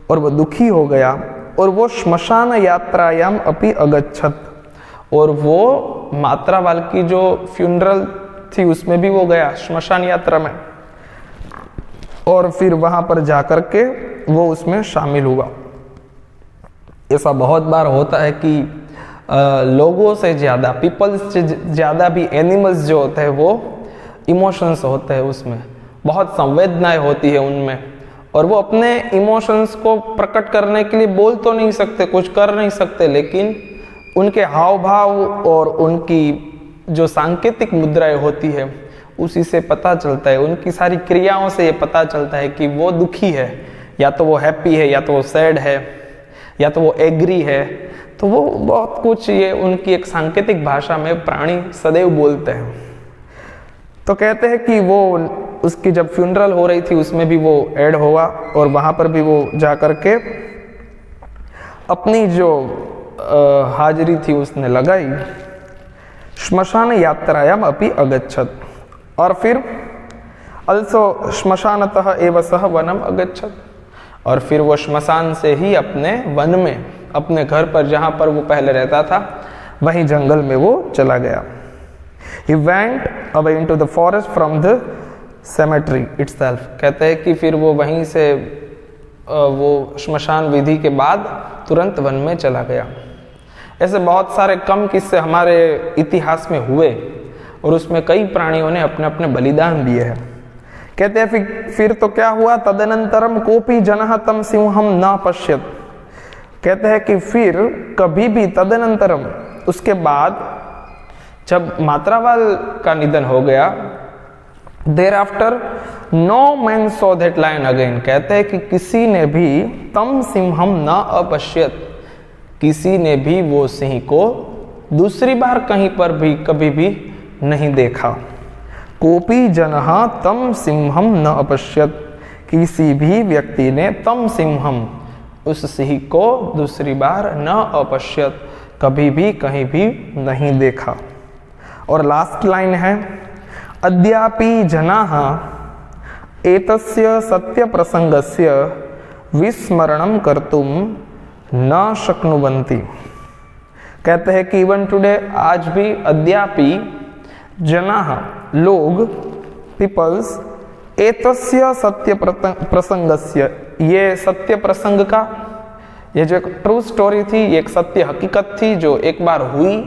और वो दुखी हो गया, और वो श्मशान यात्रायाम अपि अगच्छत, और वो मात्रावाल की जो फ्यूनरल थी उसमें भी वो गया, श्मशान यात्रा में, और फिर वहां पर जाकर के वो उसमें शामिल हुआ। ऐसा बहुत बार होता है कि लोगों से ज़्यादा, पीपल्स से ज़्यादा भी एनिमल्स जो होते हैं वो इमोशंस होते हैं, उसमें बहुत संवेदनाएं होती है उनमें, और वो अपने इमोशंस को प्रकट करने के लिए बोल तो नहीं सकते, कुछ कर नहीं सकते, लेकिन उनके हाव भाव और उनकी जो सांकेतिक मुद्राएं होती है उसी से पता चलता है, उनकी सारी क्रियाओं से ये पता चलता है कि वो दुखी है, या तो वो हैप्पी है, या तो वो सैड है, या तो वो एग्री है। तो वो बहुत कुछ ये उनकी एक सांकेतिक भाषा में प्राणी सदैव बोलते हैं। तो कहते हैं कि वो उसकी जब फ्यूनरल हो रही थी उसमें भी वो ऐड हुआ, और वहाँ पर भी वो जा कर के अपनी जो हाजिरी थी उसने लगाई। श्मशान यात्रायाम अपि अगच्छत, और फिर अल्सो श्मशानतः एव सह वनम अगच्छत, और फिर वो श्मशान से ही अपने वन में, अपने घर पर जहाँ पर वो पहले रहता था वहीं जंगल में वो चला गया। He went away into the forest from the cemetery itself, कहते हैं कि फिर वो वहीं से वो श्मशान विधि के बाद तुरंत वन में चला गया। ऐसे बहुत सारे कम किस्से हमारे इतिहास में हुए, और उसमें कई प्राणियों ने अपने अपने बलिदान दिए हैं। कहते हैं फिर तो क्या हुआ, तदनंतरम कोपी जनः तम सिंहम न पश्यत, कहते हैं कि फिर कभी भी, तदनंतरम उसके बाद, जब मात्रावाल का निधन हो गया, thereafter no man saw that lion again, कहते हैं कि किसी ने भी तम सिंहम न अपश्यत, किसी ने भी वो सिंह को दूसरी बार कहीं पर भी कभी भी नहीं देखा। कोपी जनः तम सिंहम न अपश्यत, किसी भी व्यक्ति ने तम सिंहम, उस सिंह को दूसरी बार न अपश्यत, कभी भी कहीं भी नहीं देखा। और लास्ट लाइन है, अद्यापि जनाः एतस्य सत्य प्रसंगस्य विस्मरणं कर्तुं न शक्नुवन्ति, कहते हैं कि इवन टुडे, आज भी, अद्यापि जनाः, लोग, पीपल्स, एतस्य सत्य प्रसंगस्य, ये सत्य प्रसंग का, ये जो एक ट्रू स्टोरी थी, ये एक सत्य हकीकत थी जो एक बार हुई,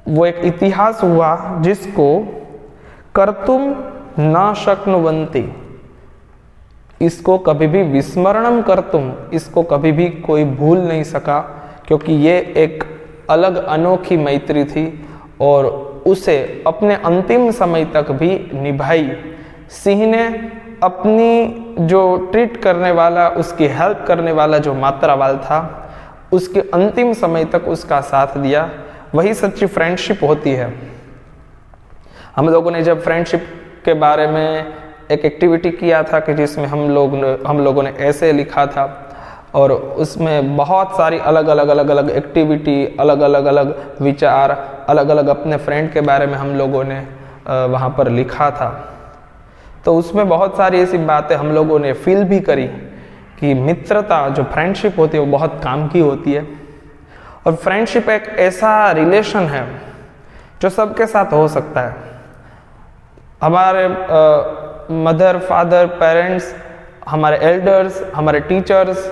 वो एक इतिहास हुआ जिसको कर्तुम न शक्नुवन्ति, इसको कभी भी विस्मरणम कर्तुम, इसको कभी भी कोई भूल नहीं सका, क्योंकि ये एक अलग अनोखी मैत्री थी और उसे अपने अंतिम समय तक भी निभाई। सिंह ने अपनी जो ट्रीट करने वाला, उसकी हेल्प करने वाला जो मात्रावाल था, उसके अंतिम समय तक उसका साथ दिया। वही सच्ची फ्रेंडशिप होती है। हम लोगों ने जब फ्रेंडशिप के बारे में एक एक्टिविटी किया था कि जिसमें हम लोगों ने ऐसे लिखा था, और उसमें बहुत सारी अलग अलग एक्टिविटी, अलग अलग विचार, अलग अलग अपने फ्रेंड के बारे में हम लोगों ने वहाँ पर लिखा था। तो उसमें बहुत सारी ऐसी बातें हम लोगों ने फील भी करी कि मित्रता, जो फ्रेंडशिप होती है, वो बहुत काम की होती है। और फ्रेंडशिप एक ऐसा रिलेशन है जो सबके साथ हो सकता है। हमारे मदर, फादर, पेरेंट्स, हमारे एल्डर्स, हमारे टीचर्स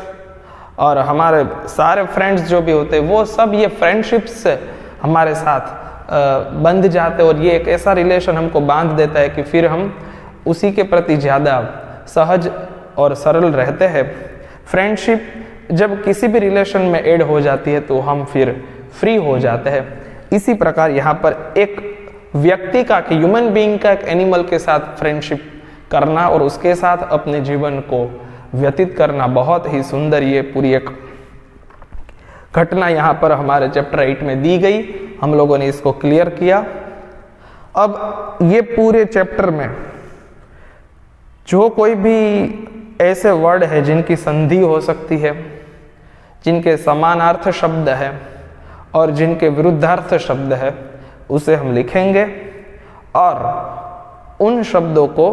और हमारे सारे फ्रेंड्स जो भी होते हैं, वो सब ये फ्रेंडशिप से हमारे साथ बंध जाते हैं, और ये एक ऐसा रिलेशन हमको बांध देता है कि फिर हम उसी के प्रति ज़्यादा सहज और सरल रहते हैं। फ्रेंडशिप जब किसी भी रिलेशन में ऐड हो जाती है तो हम फिर फ्री हो जाते हैं। इसी प्रकार यहाँ पर एक व्यक्ति का, कि ह्यूमन बीइंग का, एक एनिमल के साथ फ्रेंडशिप करना और उसके साथ अपने जीवन को व्यतीत करना, बहुत ही सुंदर ये पूरी एक घटना यहाँ पर हमारे चैप्टर 8 में दी गई। हम लोगों ने इसको क्लियर किया। अब ये पूरे चैप्टर में जो कोई भी ऐसे वर्ड है जिनकी संधि हो सकती है, जिनके समानार्थ शब्द है और जिनके विरुद्धार्थ शब्द है, उसे हम लिखेंगे और उन शब्दों को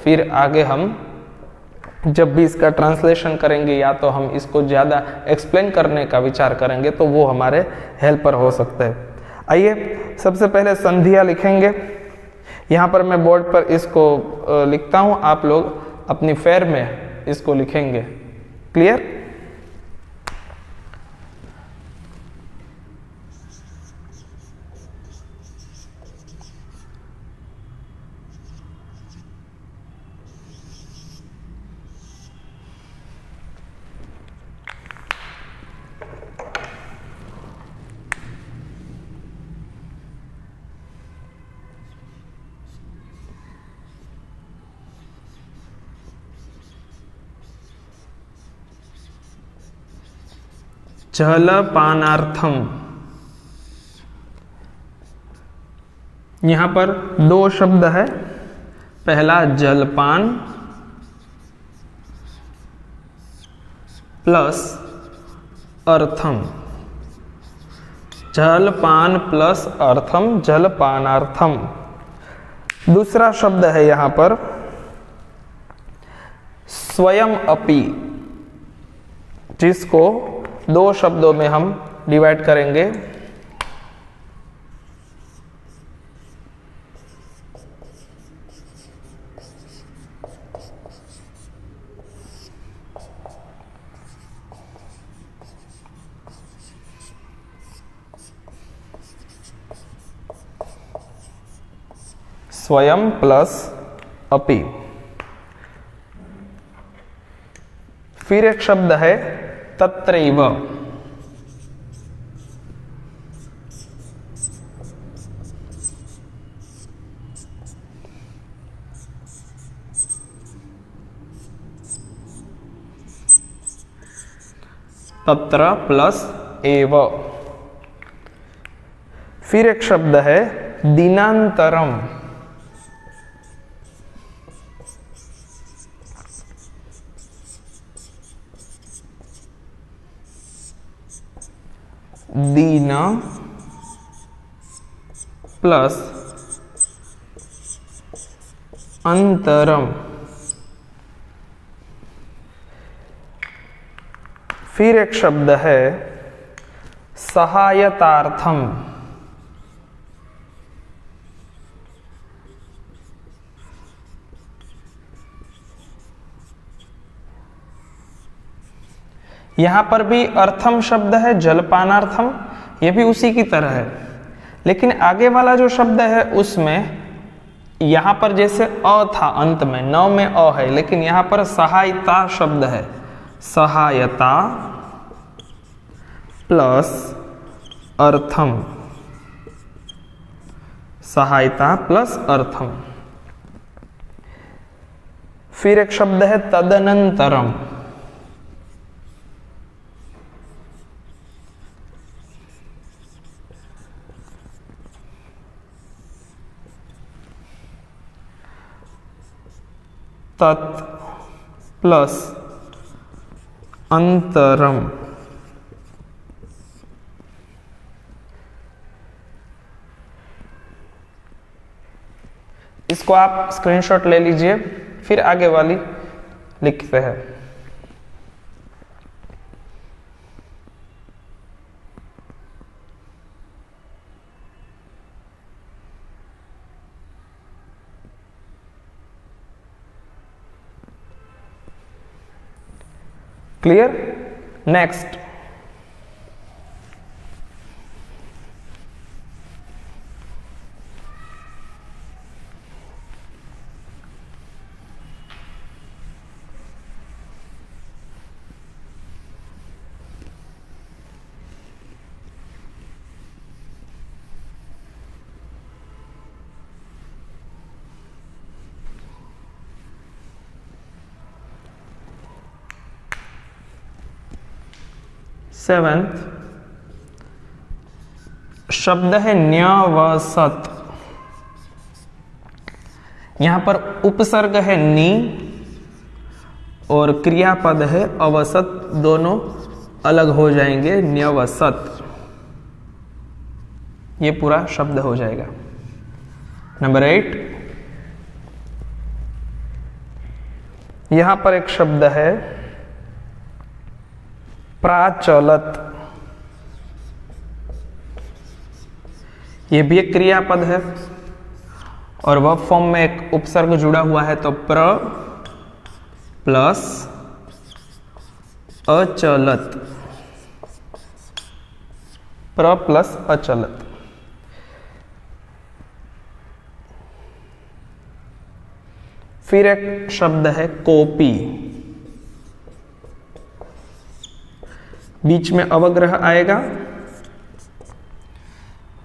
फिर आगे हम जब भी इसका ट्रांसलेशन करेंगे या तो हम इसको ज़्यादा एक्सप्लेन करने का विचार करेंगे तो वो हमारे हेल्पर हो सकते हैं। आइए सबसे पहले संधियाँ लिखेंगे। यहाँ पर मैं बोर्ड पर इसको लिखता हूँ, आप लोग अपनी फेर में इसको लिखेंगे। क्लियर? जलपानार्थम, यहां पर दो शब्द है। पहला जलपान प्लस अर्थम, जलपान प्लस अर्थम, जलपानार्थम। दूसरा शब्द है यहां पर स्वयं अपि, जिसको दो शब्दों में हम डिवाइड करेंगे। स्वयं प्लस अपि। फिर एक शब्द है तत्रैव, तत्र प्लस एव। फिर एक शब्द है दिनांतरम, दीन प्लस अंतरम। फिर एक शब्द है सहायतार्थम, यहां पर भी अर्थम शब्द है, जलपानार्थम, ये भी उसी की तरह है, लेकिन आगे वाला जो शब्द है उसमें यहां पर जैसे अ था अंत में, न में अ है, लेकिन यहां पर सहायता शब्द है। सहायता प्लस अर्थम, सहायता प्लस अर्थम। फिर एक शब्द है तदनंतरम, तत् प्लस अंतरम। इसको आप स्क्रीनशॉट ले लीजिए, फिर आगे वाली लिखते हैं। क्लियर? नेक्स्ट, सेवेंथ शब्द है न्यवसत। यहां पर उपसर्ग है नी और क्रियापद है अवसत, दोनों अलग हो जाएंगे, न्यवसत। ये पूरा शब्द हो जाएगा। नंबर 8, यहां पर एक शब्द है प्राचलत। ये भी एक क्रियापद है और वर्ब फॉर्म में एक उपसर्ग जुड़ा हुआ है, तो प्र प्लस अचलत, प्र प्लस अचलत। फिर एक शब्द है कॉपी। बीच में अवग्रह आएगा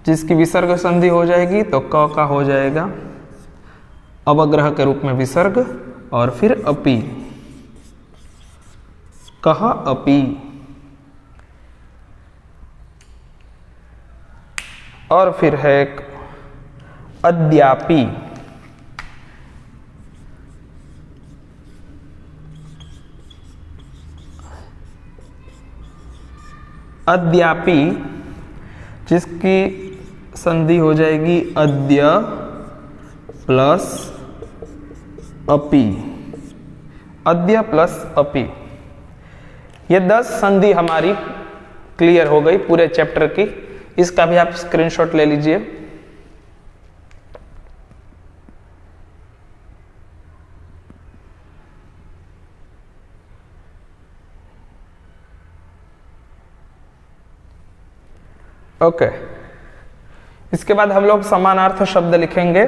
जिसकी विसर्ग संधि हो जाएगी, तो क का हो जाएगा अवग्रह के रूप में विसर्ग, और फिर अपि, कह अपि। और फिर है एक अद्यापि। अद्यापि जिसकी संधि हो जाएगी अद्य प्लस अपि, अद्य प्लस अपि। ये 10 संधि हमारी क्लियर हो गई पूरे चैप्टर की। इसका भी आप स्क्रीनशॉट ले लीजिए। ओके, इसके बाद हम लोग समानार्थ शब्द लिखेंगे।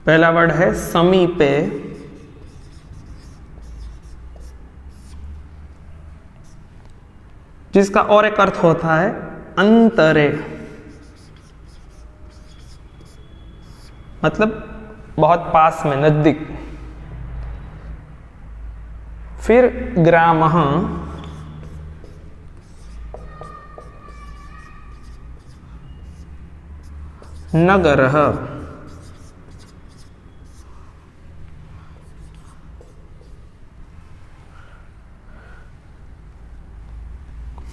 पहला वर्ड है समीपे। जिसका और एक अर्थ होता है अंतरे, मतलब बहुत पास में, नजदीक। फिर ग्रामः, नगरः,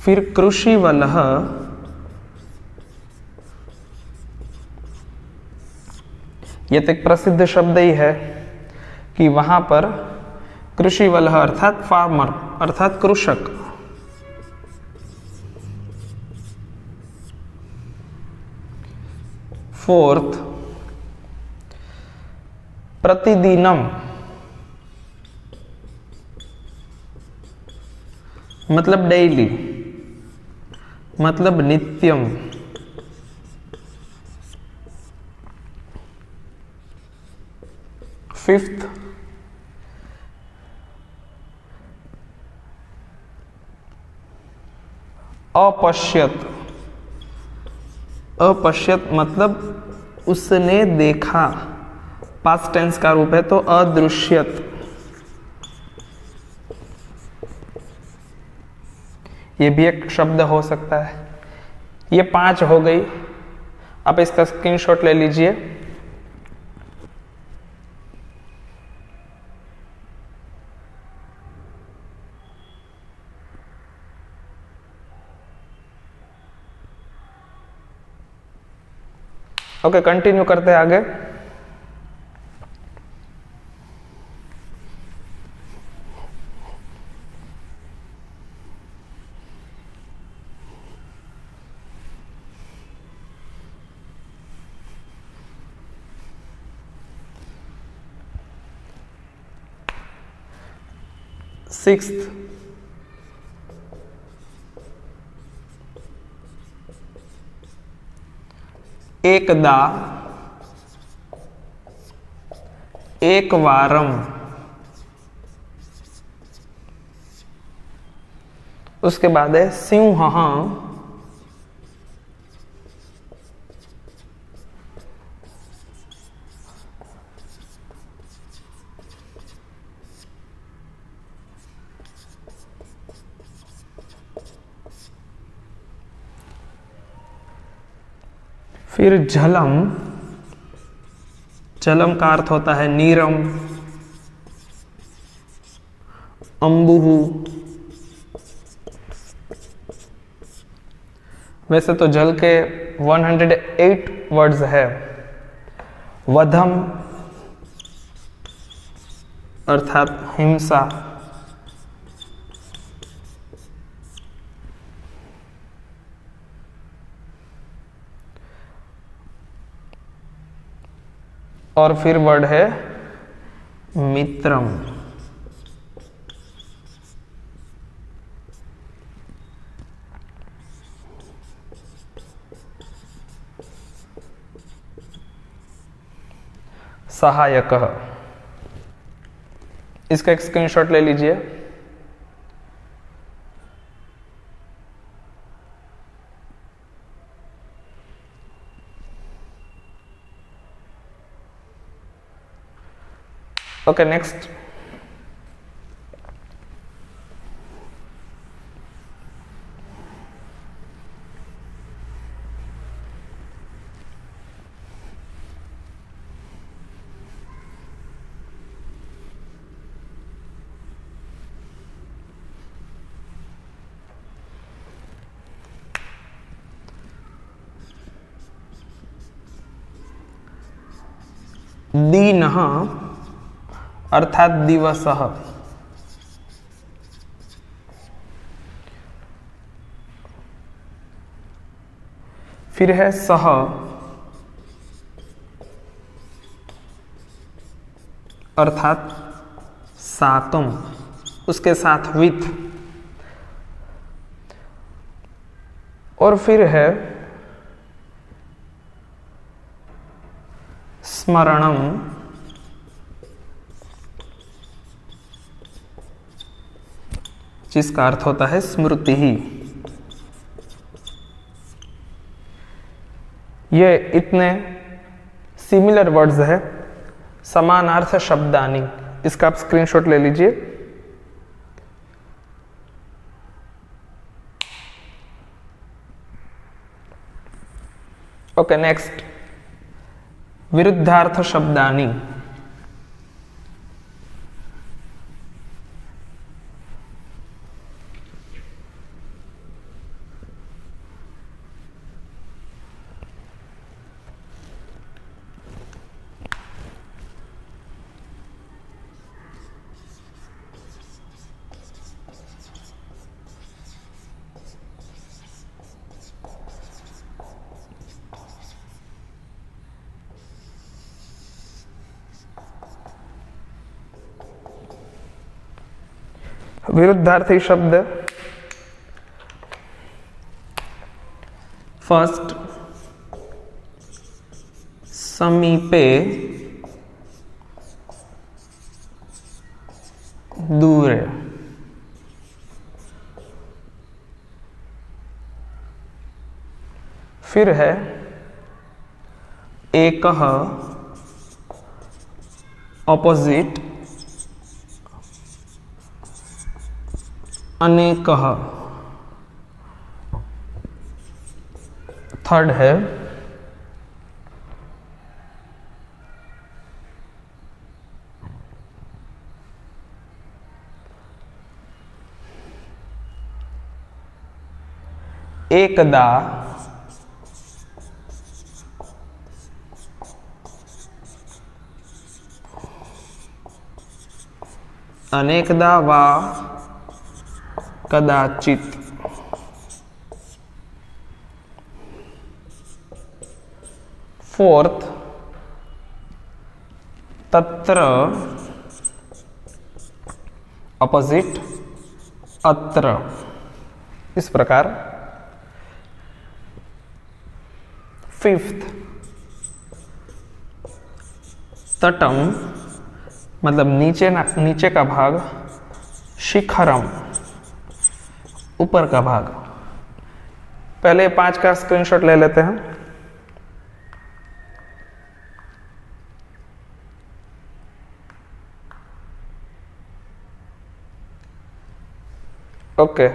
फिर कृषिवलः, यह तो एक प्रसिद्ध शब्द ही है कि वहां पर कृषिवलः अर्थात फार्मर, अर्थात कृषक। फोर्थ, प्रतिदिनम, मतलब डेली, मतलब नित्यम। फिफ्थ, अपश्यत। अपश्यत मतलब उसने देखा, पास्ट टेंस का रूप है, तो अदृश्यत। ये भी एक शब्द हो सकता है। ये 5 हो गई। आप इसका स्क्रीनशॉट ले लीजिए। ओके, कंटिन्यू करते हैं आगे। सिक्स्थ, एकदा, एकवारम, उसके बाद है सिंहः, फिर झलम, झलम का अर्थ होता है नीरम, अंबुहु, वैसे तो जल के 108 वर्ड्स है। वधम अर्थात हिंसा, और फिर वर्ड है मित्रम। सहायक, इसका एक स्क्रीनशॉट ले लीजिए। Okay, next. दीनः अर्थात दिवसः, फिर है सह अर्थात सातम, उसके साथ विथ, और फिर है स्मरणम जिसका अर्थ होता है स्मृति ही। ये इतने सिमिलर वर्ड्स है, समानार्थ शब्दानी। इसका आप स्क्रीनशॉट ले लीजिए। Okay, next. विरुद्धार्थ शब्दानी। विरुद्धार्थी शब्द, फर्स्ट समीपे, दूर, फिर है एकः ऑपोजिट, अनेकः, थर्ड है एकदा, अनेकदा वा कदाचित, फोर्थ तत्र अपोजिट, अत्र, इस प्रकार। फिफ्थ, तटम मतलब नीचे का भाग, शिखरम ऊपर का भाग। पहले 5 का स्क्रीनशॉट ले लेते हैं। ओके,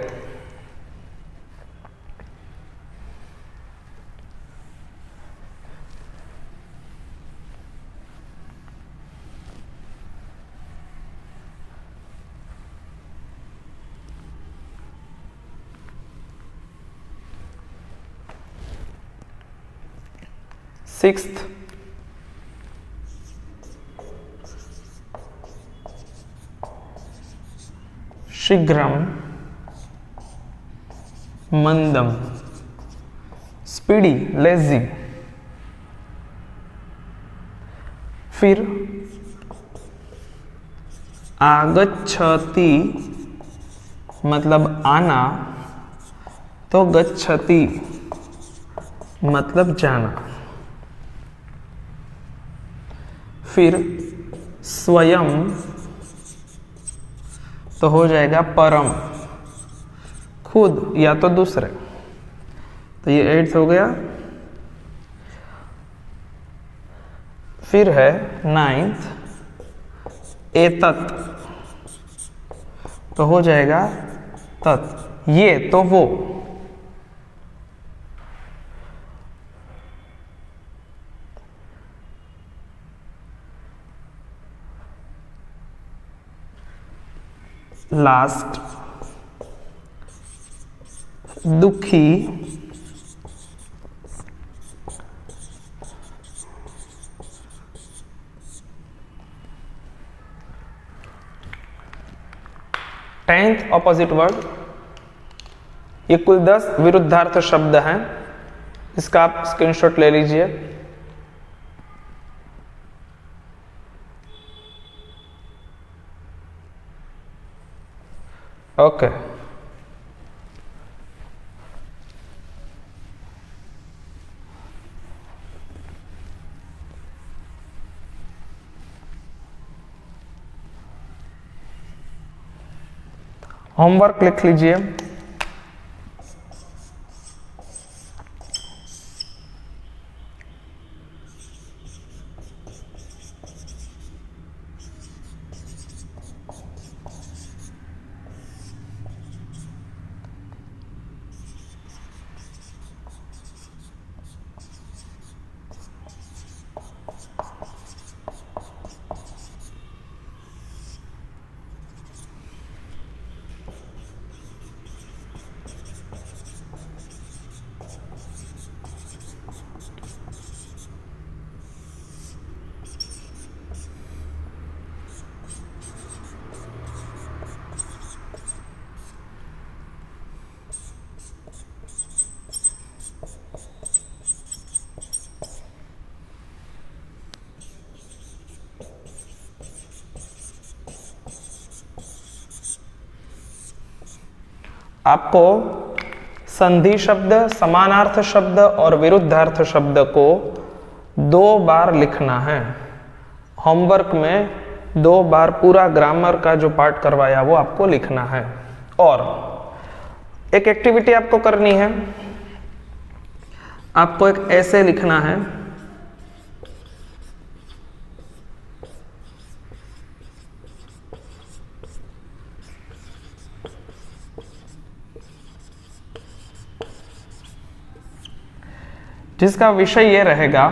सिक्स्थ, शीघ्रम, मंदम, स्पीडी, लेजी। फिर आगच्छति मतलब आना, तो गच्छति मतलब जाना। फिर स्वयं तो हो जाएगा परम, खुद या तो दूसरे, तो ये 8th हो गया। फिर है 9th, एतत् तो हो जाएगा तत्, ये तो वो। लास्ट, दुखी, टेंथ ऑपोजिट वर्ड। ये कुल 10 विरुद्धार्थ शब्द हैं, इसका आप स्क्रीनशॉट ले लीजिए। ओके, होमवर्क लिख लीजिए। आपको संधि शब्द, समानार्थ शब्द और विरुद्धार्थ शब्द को 2 बार लिखना है। होमवर्क में 2 बार पूरा ग्रामर का जो पार्ट करवाया वो आपको लिखना है। और एक एक्टिविटी आपको करनी है, आपको एक ऐसे लिखना है, जिसका विषय ये रहेगा,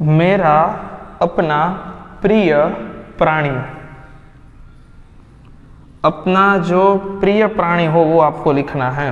मेरा अपना प्रिय प्राणी। अपना जो प्रिय प्राणी हो वो आपको लिखना है।